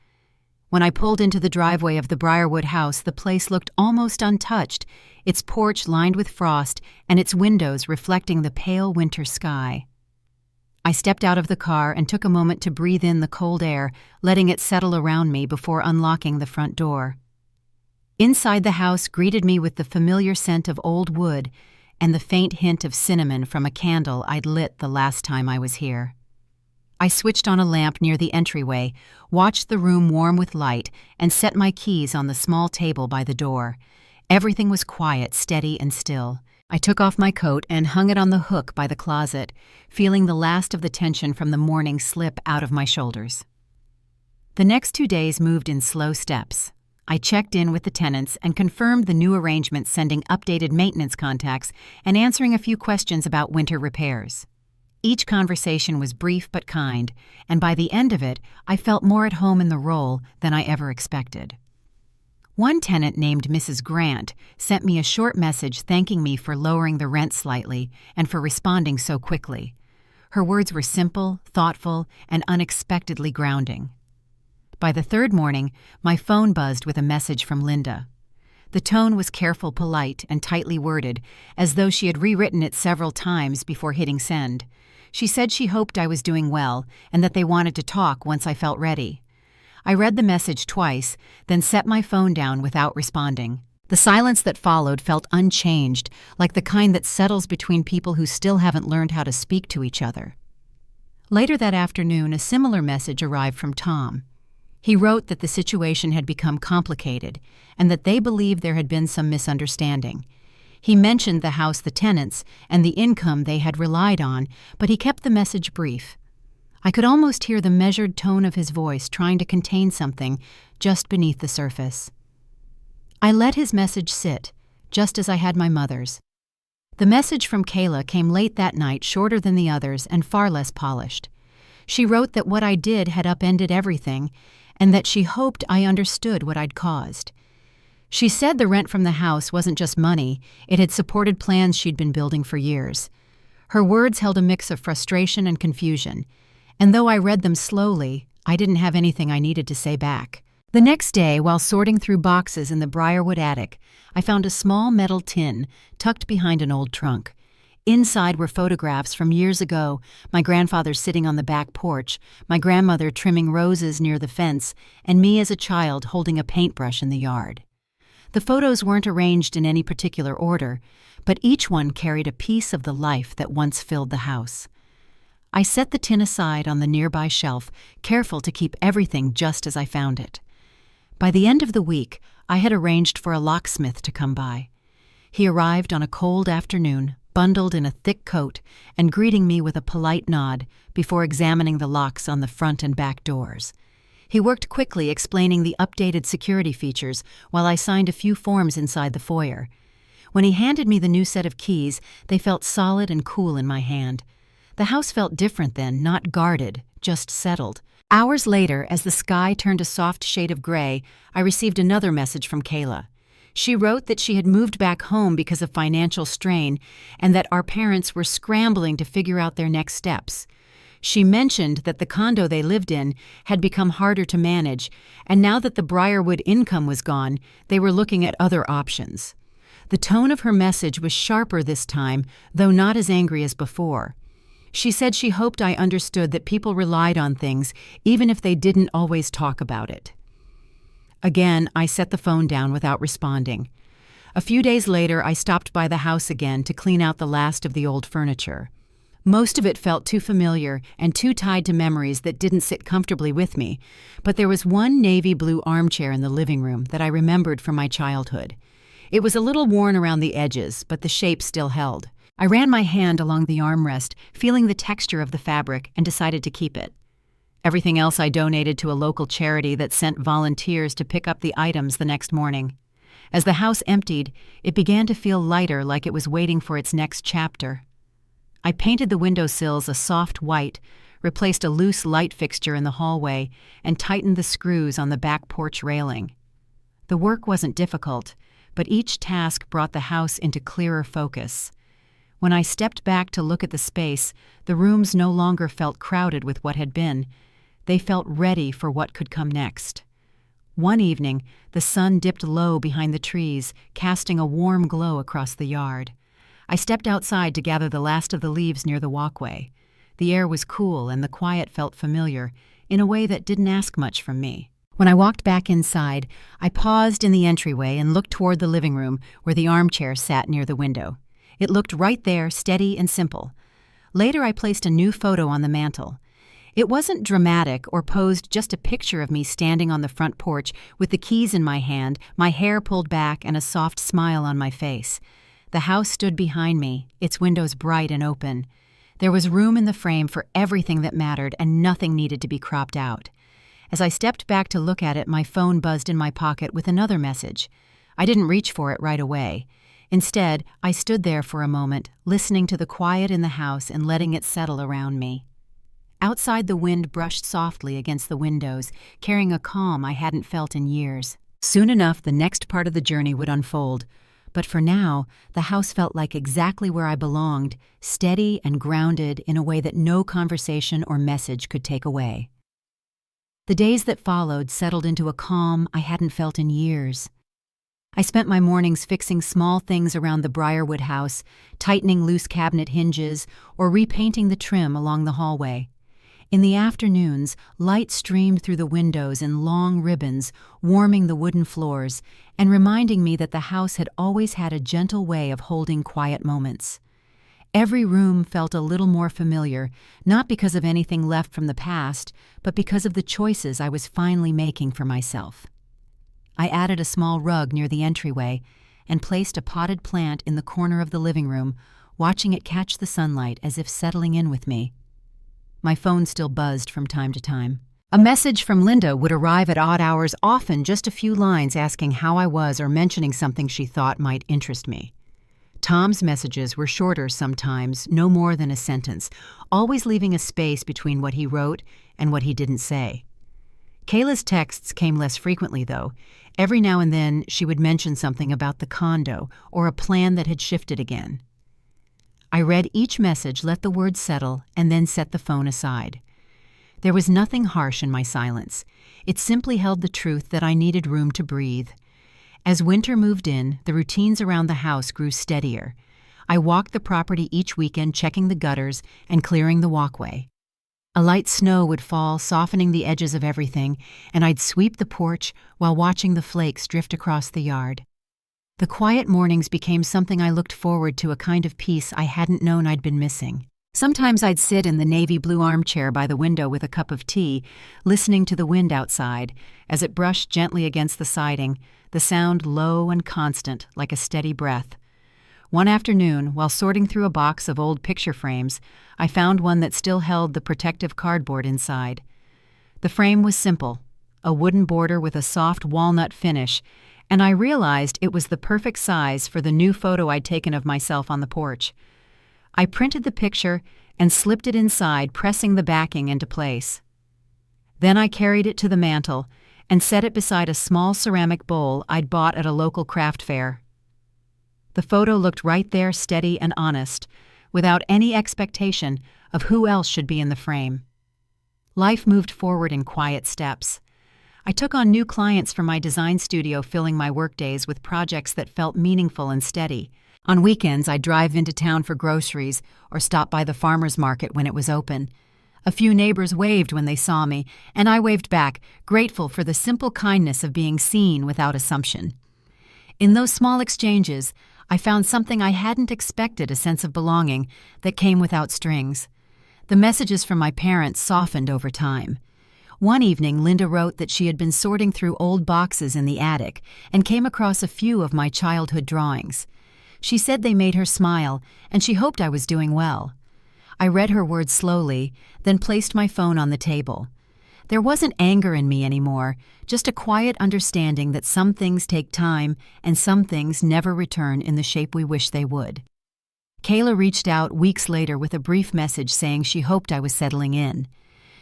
When I pulled into the driveway of the Briarwood house, the place looked almost untouched, its porch lined with frost and its windows reflecting the pale winter sky. I stepped out of the car and took a moment to breathe in the cold air, letting it settle around me before unlocking the front door. Inside the house greeted me with the familiar scent of old wood and the faint hint of cinnamon from a candle I'd lit the last time I was here. I switched on a lamp near the entryway, watched the room warm with light, and set my keys on the small table by the door. Everything was quiet, steady, and still. I took off my coat and hung it on the hook by the closet, feeling the last of the tension from the morning slip out of my shoulders. The next 2 days moved in slow steps. I checked in with the tenants and confirmed the new arrangements, sending updated maintenance contacts and answering a few questions about winter repairs. Each conversation was brief but kind, and by the end of it, I felt more at home in the role than I ever expected. One tenant named Mrs. Grant sent me a short message thanking me for lowering the rent slightly and for responding so quickly. Her words were simple, thoughtful, and unexpectedly grounding. By the third morning, my phone buzzed with a message from Linda. The tone was careful, polite, and tightly worded, as though she had rewritten it several times before hitting send. She said she hoped I was doing well and that they wanted to talk once I felt ready. I read the message twice, then set my phone down without responding. The silence that followed felt unchanged, like the kind that settles between people who still haven't learned how to speak to each other. Later that afternoon, a similar message arrived from Tom. He wrote that the situation had become complicated and that they believed there had been some misunderstanding. He mentioned the house, the tenants, and the income they had relied on, but he kept the message brief. I could almost hear the measured tone of his voice trying to contain something just beneath the surface. I let his message sit, just as I had my mother's. The message from Kayla came late that night, shorter than the others and far less polished. She wrote that what I did had upended everything, and that she hoped I understood what I'd caused. She said the rent from the house wasn't just money, it had supported plans she'd been building for years. Her words held a mix of frustration and confusion, and though I read them slowly, I didn't have anything I needed to say back. The next day, while sorting through boxes in the Briarwood attic, I found a small metal tin tucked behind an old trunk. Inside were photographs from years ago, my grandfather sitting on the back porch, my grandmother trimming roses near the fence, and me as a child holding a paintbrush in the yard. The photos weren't arranged in any particular order, but each one carried a piece of the life that once filled the house. I set the tin aside on the nearby shelf, careful to keep everything just as I found it. By the end of the week, I had arranged for a locksmith to come by. He arrived on a cold afternoon, bundled in a thick coat, and greeting me with a polite nod before examining the locks on the front and back doors. He worked quickly, explaining the updated security features while I signed a few forms inside the foyer. When he handed me the new set of keys, they felt solid and cool in my hand. The house felt different then, not guarded, just settled. Hours later, as the sky turned a soft shade of gray, I received another message from Kayla. She wrote that she had moved back home because of financial strain and that our parents were scrambling to figure out their next steps. She mentioned that the condo they lived in had become harder to manage, and now that the Briarwood income was gone, they were looking at other options. The tone of her message was sharper this time, though not as angry as before. She said she hoped I understood that people relied on things even if they didn't always talk about it. Again, I set the phone down without responding. A few days later, I stopped by the house again to clean out the last of the old furniture. Most of it felt too familiar and too tied to memories that didn't sit comfortably with me, but there was one navy blue armchair in the living room that I remembered from my childhood. It was a little worn around the edges, but the shape still held. I ran my hand along the armrest, feeling the texture of the fabric, and decided to keep it. Everything else I donated to a local charity that sent volunteers to pick up the items the next morning. As the house emptied, it began to feel lighter, like it was waiting for its next chapter. I painted the windowsills a soft white, replaced a loose light fixture in the hallway, and tightened the screws on the back porch railing. The work wasn't difficult, but each task brought the house into clearer focus. When I stepped back to look at the space, the rooms no longer felt crowded with what had been. They felt ready for what could come next. One evening, the sun dipped low behind the trees, casting a warm glow across the yard. I stepped outside to gather the last of the leaves near the walkway. The air was cool and the quiet felt familiar, in a way that didn't ask much from me. When I walked back inside, I paused in the entryway and looked toward the living room where the armchair sat near the window. It looked right there, steady and simple. Later, I placed a new photo on the mantel. It wasn't dramatic or posed just a picture of me standing on the front porch with the keys in my hand, my hair pulled back, and a soft smile on my face. The house stood behind me, its windows bright and open. There was room in the frame for everything that mattered, and nothing needed to be cropped out. As I stepped back to look at it, my phone buzzed in my pocket with another message. I didn't reach for it right away. Instead, I stood there for a moment, listening to the quiet in the house and letting it settle around me. Outside, the wind brushed softly against the windows, carrying a calm I hadn't felt in years. Soon enough, the next part of the journey would unfold. But for now, the house felt like exactly where I belonged, steady and grounded in a way that no conversation or message could take away. The days that followed settled into a calm I hadn't felt in years. I spent my mornings fixing small things around the Briarwood house, tightening loose cabinet hinges, or repainting the trim along the hallway. In the afternoons, light streamed through the windows in long ribbons, warming the wooden floors and reminding me that the house had always had a gentle way of holding quiet moments. Every room felt a little more familiar, not because of anything left from the past, but because of the choices I was finally making for myself. I added a small rug near the entryway and placed a potted plant in the corner of the living room, watching it catch the sunlight as if settling in with me. My phone still buzzed from time to time. A message from Linda would arrive at odd hours, often just a few lines asking how I was or mentioning something she thought might interest me. Tom's messages were shorter sometimes, no more than a sentence, always leaving a space between what he wrote and what he didn't say. Kayla's texts came less frequently, though. Every now and then, she would mention something about the condo or a plan that had shifted again. I read each message, let the words settle, and then set the phone aside. There was nothing harsh in my silence. It simply held the truth that I needed room to breathe. As winter moved in, the routines around the house grew steadier. I walked the property each weekend, checking the gutters and clearing the walkway. A light snow would fall, softening the edges of everything, and I'd sweep the porch while watching the flakes drift across the yard. The quiet mornings became something I looked forward to, a kind of peace I hadn't known I'd been missing. Sometimes I'd sit in the navy blue armchair by the window with a cup of tea, listening to the wind outside as it brushed gently against the siding, the sound low and constant like a steady breath. One afternoon, while sorting through a box of old picture frames, I found one that still held the protective cardboard inside. The frame was simple, a wooden border with a soft walnut finish, and I realized it was the perfect size for the new photo I'd taken of myself on the porch. I printed the picture and slipped it inside, pressing the backing into place. Then I carried it to the mantel and set it beside a small ceramic bowl I'd bought at a local craft fair. The photo looked right there, steady and honest, without any expectation of who else should be in the frame. Life moved forward in quiet steps. I took on new clients for my design studio, filling my workdays with projects that felt meaningful and steady. On weekends, I'd drive into town for groceries or stop by the farmer's market when it was open. A few neighbors waved when they saw me, and I waved back, grateful for the simple kindness of being seen without assumption. In those small exchanges, I found something I hadn't expected, a sense of belonging that came without strings. The messages from my parents softened over time. One evening, Linda wrote that she had been sorting through old boxes in the attic and came across a few of my childhood drawings. She said they made her smile, and she hoped I was doing well. I read her words slowly, then placed my phone on the table. There wasn't anger in me anymore, just a quiet understanding that some things take time and some things never return in the shape we wish they would. Kayla reached out weeks later with a brief message saying she hoped I was settling in.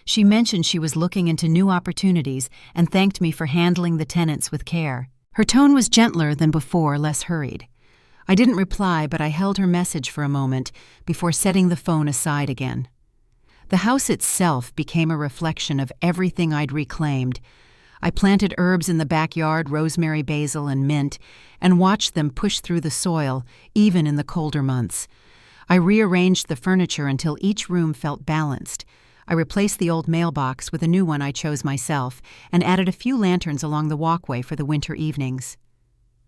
She mentioned she was looking into new opportunities and thanked me for handling the tenants with care. Her tone was gentler than before, less hurried. I didn't reply, but I held her message for a moment before setting the phone aside again. The house itself became a reflection of everything I'd reclaimed. I planted herbs in the backyard, rosemary, basil, and mint, and watched them push through the soil, even in the colder months. I rearranged the furniture until each room felt balanced. I replaced the old mailbox with a new one I chose myself, and added a few lanterns along the walkway for the winter evenings.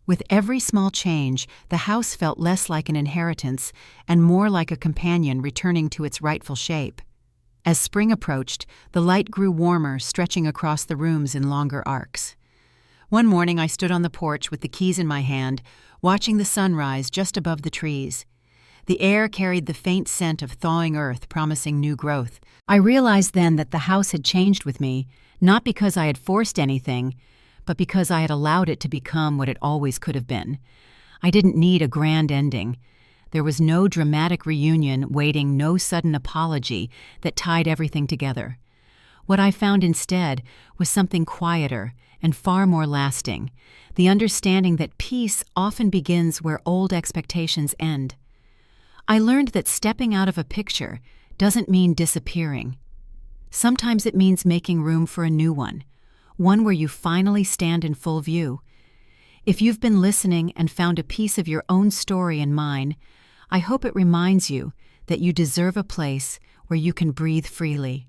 With every small change, the house felt less like an inheritance and more like a companion returning to its rightful shape. As spring approached, the light grew warmer, stretching across the rooms in longer arcs. One morning I stood on the porch with the keys in my hand, watching the sun rise just above the trees. The air carried the faint scent of thawing earth, promising new growth. I realized then that the house had changed with me, not because I had forced anything, but because I had allowed it to become what it always could have been. I didn't need a grand ending. There was no dramatic reunion waiting, no sudden apology that tied everything together. What I found instead was something quieter and far more lasting, the understanding that peace often begins where old expectations end. I learned that stepping out of a picture doesn't mean disappearing. Sometimes it means making room for a new one where you finally stand in full view. If you've been listening and found a piece of your own story in mine, I hope it reminds you that you deserve a place where you can breathe freely.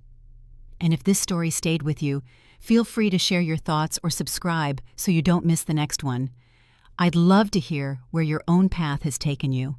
And if this story stayed with you, feel free to share your thoughts or subscribe so you don't miss the next one. I'd love to hear where your own path has taken you.